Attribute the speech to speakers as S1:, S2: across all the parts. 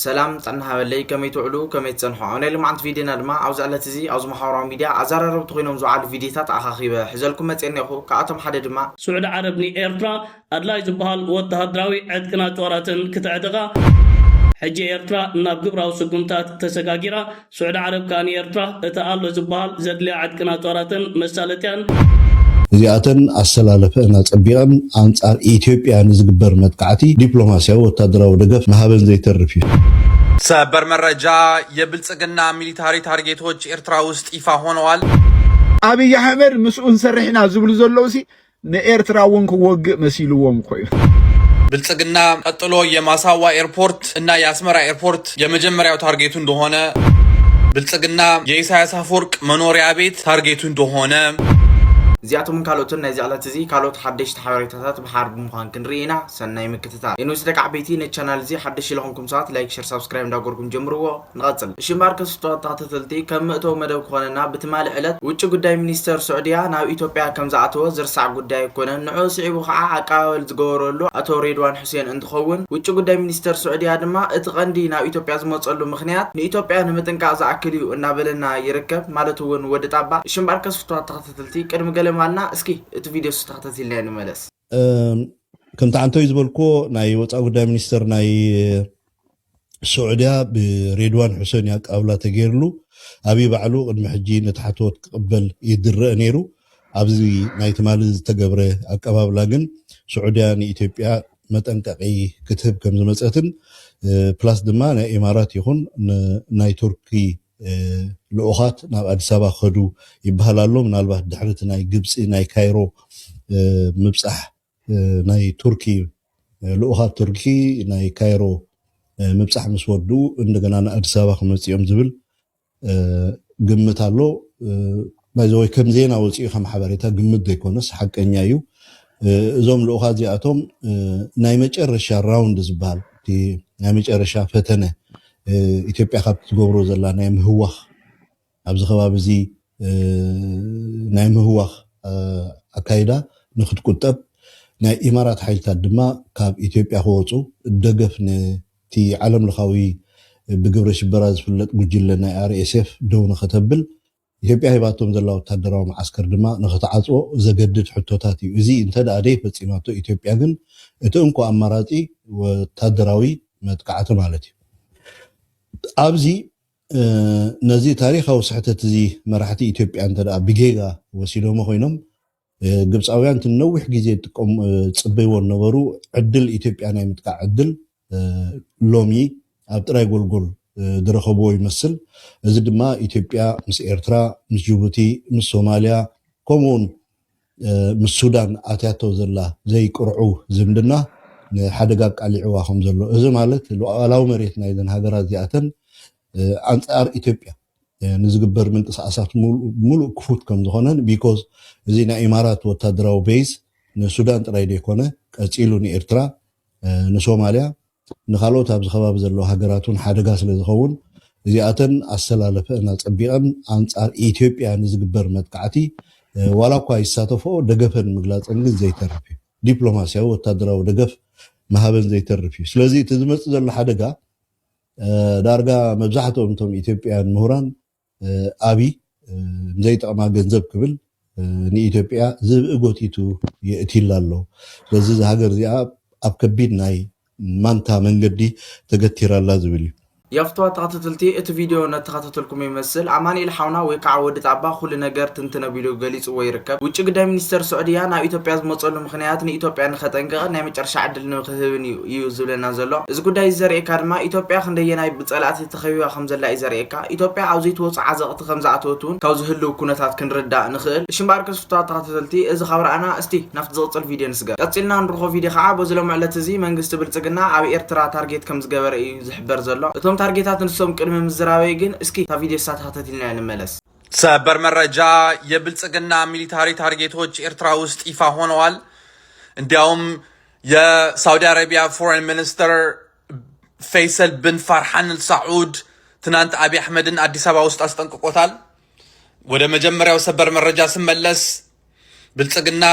S1: سلام صنها بلي كمي تعلو كمي تصنحو انا لما عند فيديونا دما عاوز على تزي عاوز محاورة ميديا ازاررب تخينهم زوعال فيديوهات اخاخيبه حزلكم متيني اخو كاتم حدا دما
S2: سعود عربني ايرترا ادلاي زبال وتهدراوي عدكنا توراتن كتعدغا حجي ايرترا ناب قبراو سقمتات تسقاقيرا سعود عرب كان ايرترا اتقالو زبال زدلي عدكنا توراتن مسالتين
S3: زياتن السلالفة صبيان انصار ኢትዮጵያ ንዝግበር መጥቃዕቲ ዲፕሎማሲያዊ ወታደራዊ ደገፍ ማህበን ዘይተርፊ
S4: ሰበር መረጃ የብልጽግና ሚሊታሪ ታርጌቶች ኤርትራ ውስጥ ይፋ ሆነዋል።
S5: አብይ አህመድ ምስኡን ሰርሕና ዝብሉ ዘለውሲ ንኤርትራ ወንክ ወግ መሲልዎም ኮይኑ
S4: ብልጽግና ቀጥሎ የማሳዋ ኤርፖርት እና የአስመራ ኤርፖርት የመጀመሪያው ታርጌቱ እንደሆነ ብልጽግና የኢሳያስ አፈወርቅ መኖሪያ ቤት ታርጌቱ እንደሆነ
S1: زياتهم كالوتن نزي على تزي كالوت حدش تحريتات بحرب مخان كنرينا سناي مكتتا انو سدك عبيتي نشانل زي حدش لهمكم ساعات لايك شير سبسكرايب داغوركم جمروا نقصل شمارك ستوطات تلتي كم اتو مدو كوننا بتمال علت وجه غداي مينستر سعوديا ناو ايثيوبيا كم زعتو زرسع غداي كون نعو سعيبو خا عقاول زغورلو اتو ريدوان حسين انتخون وجه غداي مينستر سعوديا دما اتغندي ناو ايثيوبيا زمصلو مخنيات نيثيوبيا نمتنقا زاكليو እና بلنا يركب مالتو ون ودطابا شمارك ستوطات تلتي قدم مالنا اسكي الفيديو ستخطتي لنا نملس
S3: كنت عنتو يزبلكو ناي وصاو غدا مينستر ناي سعوديا بريدوان حسين ياك اولا تغيرلو ابي بعلو قدم حجي نتحتو تقبل يدرق نيرو ابزي ناي تمال تغبره اقبابلا كن سعوديا ني ايثيوبيا متنققي كتب كم زمصتن بلاس دما ناي امارات يكون ناي تركي لؤخات ناب አዲስ አበባ ኸዱ ይባላሉ ምናልባት ድሕረት ናይ ግብጽ ናይ ካይሮ ምብጻሕ ናይ ቱርኪ ለኡኻት ቱርኪ ናይ ካይሮ ምብጻሕ መስወዱ እንደገና ናይ አዲስ አበባ ከመጽዮም ዝብል ግምት አሎ ባይዘው ከም ዜና ወጪ ከም ሓበሬታ ግምት ዘይኮነስ ሓቀኛ እዩ እዞም ለኡኻት ዚኣቶም ናይ መጨረሻ ራውንድ ዝባል ናይ መጨረሻ ፈተነ ኢትዮጵያ ካብ ትገብሮ ዘላ ናይ ምህዋኽ ኣብዚ ከባቢ እዚ ናይ ምህዋኽ አካይዳ ንኽትቁጠብ ናይ ኢማራት ሓይልታት ድማ ካብ ኢትዮጵያ ክወፁ ደገፍ ነቲ ዓለም ለኻዊ ብግብረ ሽበራ ዝፍለጥ ጉጅለ ናይ አርኤስኤፍ ደው ንኽተብል ኢትዮጵያ ሂባቶም ዘላ ወታደራዊ ማዓስከር ድማ ንኽትዓፅዎ ዘገድድ ሕቶታት እዩ እዚ እንተደኣ ደይፈፂማቶ ኢትዮጵያ ግን እቲ እንኳ አማራፂ ወታደራዊ መጥቃዕቲ ማለት እዩ አብዚ ነዚ ታሪኻዊ ስሕተት እዚ መራሕቲ ኢትዮጵያ እንተደኣ ብጌጋ ወሲዶሞ ኮይኖም ግብፃውያን ትነውሕ ግዜ ጥቆም ጽበይዎ ነበሩ ዕድል ኢትዮጵያ ናይ ምጥቃዕ ዕድል ሎሚ ኣብ ጥራይ ጎልጎል ዝረኸብዎ ይመስል እዚ ድማ ኢትዮጵያ ምስ ኤርትራ ምስ ጅቡቲ ምስ ሶማልያ ከምኡውን ምስ ሱዳን ኣትያቶ ዘላ ዘይቅርዑ ዝምድና ሓደጋ ቃሊዕዋ ከም ዘሎ እዚ ማለት ሉዓላዊ መሬት ናይ ዘን ሃገራት እዚኣተን አንጻር ኢትዮጵያ ንዝግበር ምንቅስቃሳት ሙሉእ ክፉት ከም ዝኾነን ቢኮዝ እዚ ናይ ኢማራት ወታደራዊ ቤዝ ንሱዳን ጥራይ ደይኮነ ቀፂሉ ንኤርትራ ንሶማልያ ንኻልኦት ኣብዚ ከባቢ ዘለዎ ሃገራቱን ሓደጋ ስለ ዝኸውን እዚኣተን ኣሰላለፈ እናፀቢቐን አንጻር ኢትዮጵያ ንዝግበር መጥቃዕቲ ዋላ እኳ ይሳተፎ ደገፈን ምግላፅን ግን ዘይተርፍ እዩ ዲፕሎማሲያዊ ወታደራዊ ደገፍ ማህበን ዘይተርፍ እዩ ስለዚ እቲ ዝመፅእ ዘሎ ሓደጋ ዳርጋ መብዛሕትኦም እቶም ኢትዮጵያን ምሁራን አቢ ዘይጠቅማ ገንዘብ ክብል ንኢትዮጵያ ዝብእ ጎቲቱ የእቲላ ኣሎ ስለዚ ሃገር እዚኣ ኣብ ከቢድ ናይ ማንታ መንገዲ ተገቲራላ ዝብል እዩ
S1: يفتوا تخطتلتي ات فيديو نتخطتلكم يمثل عمانيل حاونا ويقع ودت عبا كل ነገር ትንተነቢሉ ገሊጽ ወይርከብ ውጭ ጉዳይ ሚኒስተር ሳዑዲያ ናብ ኢትዮጵያ ዝመጸሉ ምኽንያት ንኢትዮጵያ ንኸጠንቀቕ ናይ መጨረሻ ዕድል ንኽህብን እዩ ዝብለና ዘሎ እዚ ጉዳይ ዘርእየካ ድማ ኢትዮጵያ ክንደየናይ ብጸላእቲ ተኸቢባ ከም ዘላ ዘርእየካ ኢትዮጵያ ኣብ ዘይትወጽእ ዓዘቕቲ ከም ዝኣተወቱን ካብ ዝህልው ኩነታት ክንርዳእ ንኽእል ሽምባር ክስፍታ ተኸታተልቲ እዚ ኸብራና እስቲ ናፍቲ ዝቕጽል ቪድዮ ንስገር ቀጽልና ንርኾ ቪድዮ ከዓ በዝሎም ዕለት እዚ መንግስቲ ብልጽግና ኣብ ኤርትራ ታርጌት ከም ዝገበረ እዩ ዝሕበር ዘሎ እቶም ታርጌታት ንሶም ቅድመ ምዝራበይ ግን እስኪ ታ ቪዲዮ ሳታተልና እንመለስ
S4: ሰበር መረጃ የብልጽግና ሚሊታሪ ታርጌቶች ኤርትራ ውስጥ ይፋ ሆነዋል እንዲያውም የሳውዲ አረቢያ ፎሬን ሚኒስተር ፈይሰል ብን ፈርሃን አልሳዑድ ትናንት አብይ አህመድን አዲስ አበባ ውስጥ አስጠንቅቆታል ወደ መጀመሪያው ሰበር መረጃ ስመለስ ብልጽግና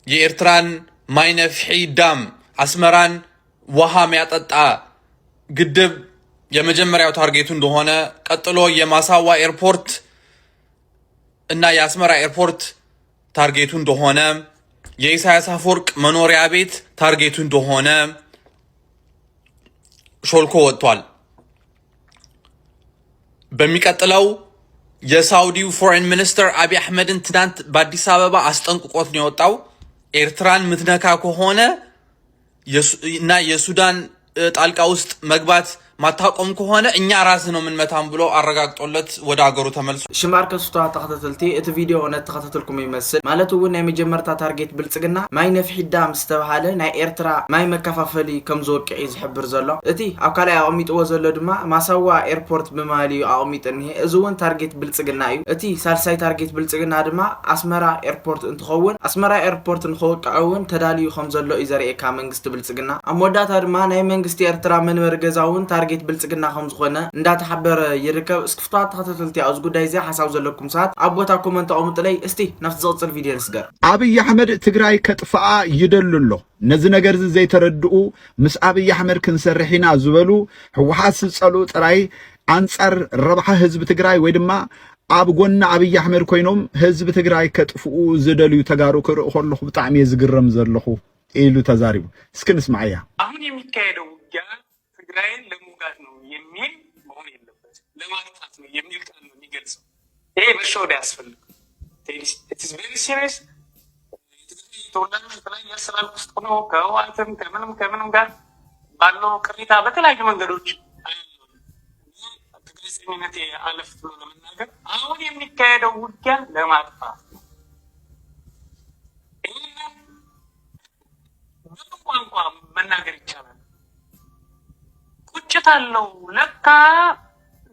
S4: የኤርትራን ማይነፍሒ ዳም አስመራን ውሃ የሚያጠጣ ግድብ የመጀመሪያው ታርጌቱ እንደሆነ ቀጥሎ የማሳዋ ኤርፖርት እና የአስመራ ኤርፖርት ታርጌቱ እንደሆነ የኢሳያስ አፈወርቅ መኖሪያ ቤት ታርጌቱ እንደሆነ ሾልኮ ወጥቷል። በሚቀጥለው የሳውዲው ፎሬን ሚኒስተር አብይ አህመድን ትናንት በአዲስ አበባ አስጠንቅቆት ነው የወጣው። ኤርትራን ምትነካ ከሆነ እና የሱዳን ጣልቃ ውስጥ መግባት ማታቆም ከሆነ እኛ ራስ ነው ምንመታም ብሎ አረጋግጦለት ወደ ሀገሩ ተመልሶ
S1: ሽማር ከስቷ ተከታተልቲ እቲ ቪዲዮ ነት ተከታተልኩም ይመስል ማለት እውን ናይ መጀመርታ ታርጌት ብልጽግና ማይ ነፍሒዳ ምስተባሃለ ናይ ኤርትራ ማይ መከፋፈሊ ከም ዝወቅዕ ዝሕብር ዘሎ እቲ ኣብ ካልኣይ ኣቕሚጥዎ ዘሎ ድማ ማሳዋ ኤርፖርት ብማሊ ኣቕሚጥኒ እዚ እውን ታርጌት ብልጽግና እዩ። እቲ ሳልሳይ ታርጌት ብልጽግና ድማ ኣስመራ ኤርፖርት እንትኸውን ኣስመራ ኤርፖርት ንኸወቅዕ እውን ተዳልዩ ከም ዘሎ እዩ ዘርእየካ መንግስቲ ብልጽግና። ኣብ መወዳእታ ድማ ናይ መንግስቲ ኤርትራ መንበሪ ገዛ እውን ታርጌት ብልጽግና ከም ዝኾነ እንዳተሓበረ ይርከብ። እስክፍታት ተከታተልቲ ኣብዚ ጉዳይ እዚ ሓሳብ ዘለኩም ሰዓት ኣብ ቦታ ኮመንት ኣቕምጡለይ። እስቲ ናብቲ ዝቕፅል ቪድዮ ንስገር።
S5: አብይ አህመድ ትግራይ ከጥፋኣ ይደልሎ ነዚ ነገር ዘይተረድኡ ምስ አብይ አህመድ ክንሰርሒና ዝበሉ ህወሓት ዝጸሉ ጥራይ አንጻር ረብሓ ህዝብ ትግራይ ወይ ድማ ኣብ ጎና አብይ አህመድ ኮይኖም ህዝብ ትግራይ ከጥፍኡ ዝደልዩ ተጋሩ ክርኢ ከለኹ ብጣዕሚ ዝግረም ዘለኹ ኢሉ ተዛሪቡ። እስኪ ንስማዕ እያ።
S6: አሁን የሚካሄደው ውጊያ ትግራይን ለመውጋት ነው የሚል መሆን የለበት፣ ለማጥፋት ነው የሚል ቃል ነው የሚገልጸው። ይሄ መሸወድ አያስፈልግም። ኢትስ ቬሪ ሲሪየስ። የትግራይ ተወላጆች በተለያየ አሰላለፍ ውስጥ ሆኖ ከህወሓትም ከምንም ጋር ባለው ቅሬታ በተለያዩ መንገዶች ግልጸኝነት አለፍ ብሎ ለመናገር አሁን የሚካሄደው ውጊያ ለማጥፋት ነው። ይህንን ብዙ ቋንቋ መናገር ይቻላል። ቁጭት አለው። ለካ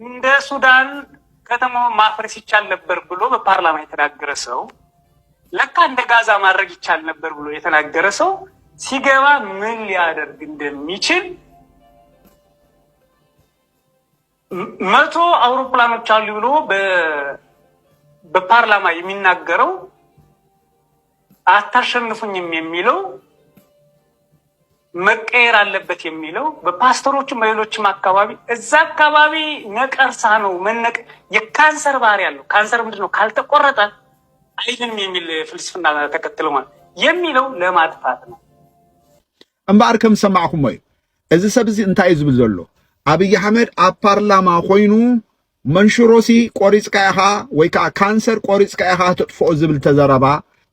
S6: እንደ ሱዳን ከተማውን ማፍረስ ይቻል ነበር ብሎ በፓርላማ የተናገረ ሰው፣ ለካ እንደ ጋዛ ማድረግ ይቻል ነበር ብሎ የተናገረ ሰው ሲገባ ምን ሊያደርግ እንደሚችል 100 አውሮፕላኖች አሉ ብሎ በፓርላማ የሚናገረው አታሸንፉኝም የሚለው መቀየር አለበት የሚለው በፓስተሮችም በሌሎችም አካባቢ እዛ አካባቢ ነቀርሳ ነው መነቅ የካንሰር ባህሪ ያለው ካንሰር ምንድነው ካልተቆረጠ አይድንም የሚል ፍልስፍና ተከትለው ማለት የሚለው ለማጥፋት ነው።
S5: እምባር ከም ሰማዕኩም ወይ እዚ ሰብ እዚ እንታይ ዝብል ዘሎ አብይ አህመድ ኣብ ፓርላማ ኮይኑ መንሽሮሲ ቆሪጽካ ኢኻ ወይ ከዓ ካንሰር ቆሪጽካ ኢኻ ተጥፍኦ ዝብል ተዘረባ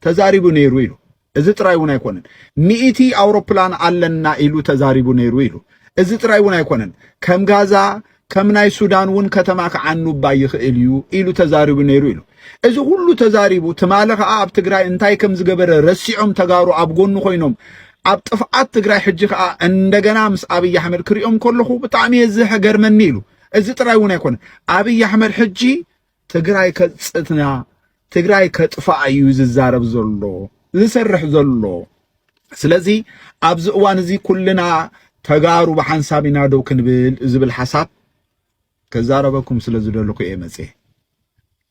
S5: ተዛሪቡ ነይሩ ኢሉ እዚ ጥራይ እውን ኣይኮነን 100 አውሮፕላን አለና ኢሉ ተዛሪቡ ነይሩ ኢሉ እዚ ጥራይ እውን ኣይኮነን ከም ጋዛ ከም ናይ ሱዳን እውን ከተማ ከዓኑባ ይኽእል እዩ ኢሉ ተዛሪቡ ነይሩ ኢሉ እዚ ሁሉ ተዛሪቡ ትማለ ከዓ ኣብ ትግራይ እንታይ ከም ዝገበረ ረሲዖም ተጋሩ ኣብ ጎኑ ኮይኖም ኣብ ጥፍዓት ትግራይ ሕጂ ከዓ እንደገና ምስ አብይ አህመድ ክሪኦም ከለኹ ብጣዕሚ ዝሕገርመኒ ኢሉ እዚ ጥራይ እውን ኣይኮነን አብይ አህመድ ሕጂ ትግራይ ከጽትና ትግራይ ከጥፋእ እዩ ዝዛረብ ዘሎ ዝሰርሕ ዘሎ። ስለዚ ኣብዚ እዋን እዚ ኩልና ተጋሩ ብሓንሳብ ኢና ደው ክንብል ዝብል ሓሳብ ከዛረበኩም ስለ ዝደለኩ እየ መጽ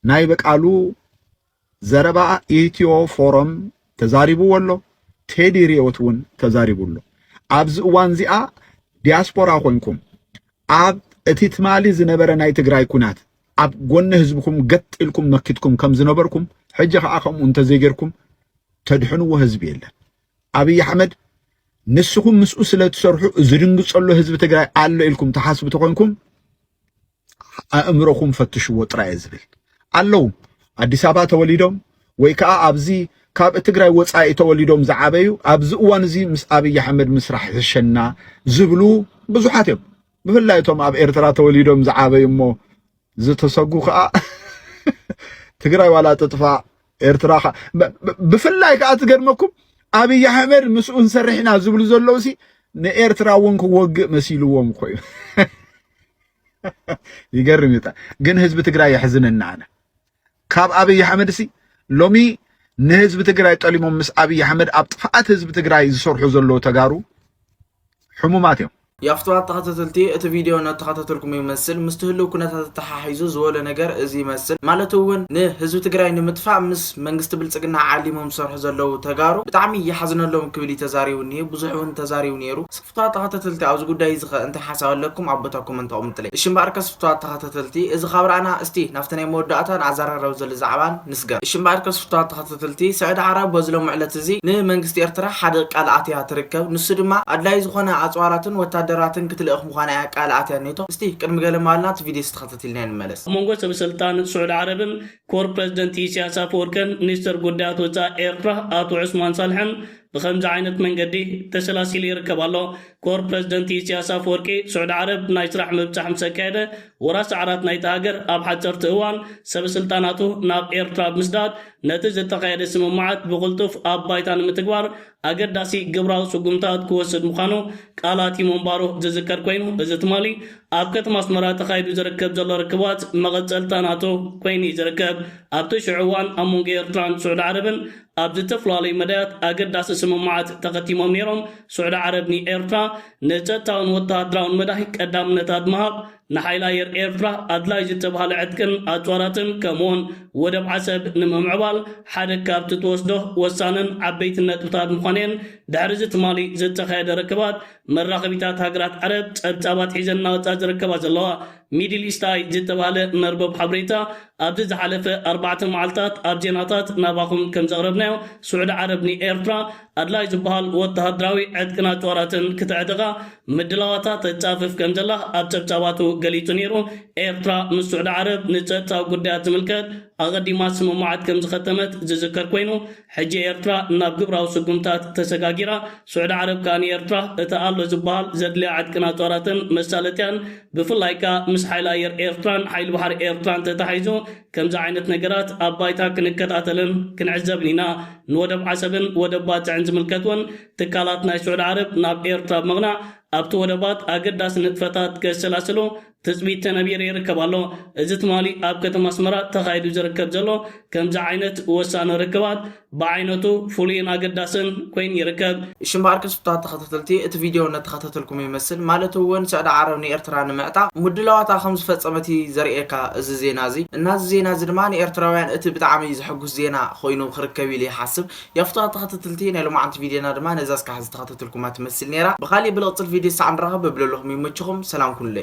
S5: ናይ በቃሉ ዘረባ ኢትዮ ፎረም ተዛሪቡ ወሎ ቴዲ ሪዮት እውን ተዛሪቡሎ ኣብዚ እዋን እዚኣ ዲያስፖራ ኮይንኩም ኣብ እቲ ትማሊ ዝነበረ ናይ ትግራይ ኩናት ኣብ ጎኒ ህዝብኩም ገጥ ኢልኩም መኪትኩም ከም ዝነበርኩም ሕጂ ከዓ ከምኡ እንተዘይገርኩም ተድሕንዎ ህዝብ የለን። አብይ አህመድ ንስኩም ምስኡ ስለ ትሰርሑ ዝድንግጸሎ ህዝብ ትግራይ አሎ ኢልኩም ተሓስቡ ተኮንኩም አእምሮኩም ፈትሽዎ ጥራይ ዝብል አለው። አዲስ አበባ ተወሊዶም ወይ ከዓ ኣብዚ ካብ ትግራይ ወፃኢ ተወሊዶም ዝዓበዩ ኣብዚ እዋን እዚ ምስ አብይ አህመድ ምስራሕ ዝሸና ዝብሉ ብዙሓት እዮም። ብፍላይቶም ኣብ ኤርትራ ተወሊዶም ዝዓበዩ እሞ ዝተሰጉ ከዓ ትግራይ ዋላ ተጥፋ ኤርትራ ብፍላይ ከዓ ትገርመኩም አብይ አህመድ ምስኡ እንሰርሕና ዝብሉ ዘለውሲ ንኤርትራ እውን ክወግእ መሲልዎም ኮይኑ ይገርም ይጣ ግን ህዝብ ትግራይ ያሕዝነና አነ ካብ አብይ አህመድ ሲ ሎሚ ንህዝብ ትግራይ ጠሊሞም ምስ አብይ አህመድ ኣብ ጥፋኣት ህዝብ ትግራይ ዝሰርሑ ዘለው ተጋሩ ሕሙማት እዮም።
S1: يافتوات تخاتلتي ات فيديو نتخاتلكم يمثل مستهلو كنت تحاحيزو زول نجر ازي يمثل مالتون نه هزو تجراي نمدفع مس منجست بلصقنا عالمهم صرح زلو تجارو بتعمي يحزن لهم كبلي تزاريوني بزحون تزاريونيرو سفتوات تخاتلتي عاوز قداي زخ انت حاسه لكم عبتكم انت قمتلي اشم باركس سفتوات تخاتلتي اذا خبر انا استي نفتني موداتان عزار روزل زعبان نسجر اشم باركس سفتوات تخاتلتي سعد عرب وزلو معلت زي نه منجست ارترا حد قالعتها تركب نس دما ادلاي زخونه اصواراتن وتادراتن كتلخ مخانه قالعتها نيتو استي قدم قال مالنا فيديو استخاتلتي ملس
S2: مونغو سبسلطان سعود عربن كور بريزيدنت إسياس أفوركن مينستر قدات وزا إيرترا آتو عثمان صالحن بخمس عينت من قدي تسلاسل يركب الله كور بريزيدنت إسياس أفوركي سعود عرب نايسرح مبتح مسكايدة وراس عرات نايت هاجر أب حجر تهوان سبسلطاناتو ناب إيرترا بمسداد نتج التقايد السمومعات بغلطف أب بايتان متقوار أجد داسي قبراو سقمتات كوسد مخانو قالاتي منبارو تذكر كوينو بزت مالي أب كتم أسمرات تقايد يزركب جل ركبات مغزلتاناتو كويني يزركب أب تشعوان أمونغ إيرتران سعود عربن أب تفلالي مدات أجد داس السمومعات تقتيمهم نيرم سعود عربني إيرترا نتجتاون وتهدراون مداهي قدام نتاد مهاب نحيلاير إيرترا أدلاي جتبها عدكن أجواراتن كمون ودب عسب نممعبال حدك كاب تتوسده وسانن عبيت النتبتات مخانين دعرزت مالي زت خيد ركبات مراقبيتات هاجرات عرب تبتابات حيزن نوتاج ركبات اللوا ميدل إستاي جتبها مربب حبريتا أبدز حلفة 4 معلتات أبجيناتات ناباكم كم زغربناو سعود عربني إيرترا أدلاي زبهال وتهدراوي عدكنا جواراتن كتعدغا مدلواتات تتافف كم جلا أبتبتاباتو قليتو نيرو إيرترا من سعود عرب نتاو قدات ملكت أغدي ما سمو معد كم زختمت زذكر كوينو حجي إيرترا ناب قبراو سقمتات تسقاقيرا سعود عرب كان إيرترا اتقالو زبهال زدلي عدكنا جواراتن مسالتين بفلايكا مس حيلاير إيرتران حيل بحر إيرتران تتحيزو كم زعينت نقرات أبايتا كنكتاتلن كنعزب لنا نودب عسبن ودبات عند ملكتون تكالاتنا سعود عرب ناب إيرترا مغنى أبتو ودبات أقداس نتفتات كسلاسلو تثبيت تنبير يركبالو ازت مالي أب كتم أسمرات تخايدو زركب جلو كم زعينت وسان ركبات بعينتو فولين أقداسن كوين يركب
S1: إشم باركس فتات تخططلتي ات فيديو نتخططلكم يمثل مالتو وين سعد عربني إرتران معتا مدلوات 5 فصمتي زريئكا از زينازي الناس زينازي دماني إرتراوين ات بتعامي زحقوس زينا خوينو خركبي لي حاسب يفتات تخططلتي نالو معانت فيديونا دمان ازاس كحز تخططلكم ما تمثل نيرا بخالي بلغط الفيديو سعن رغب ببلو لهم يمتشخم سلام كل لي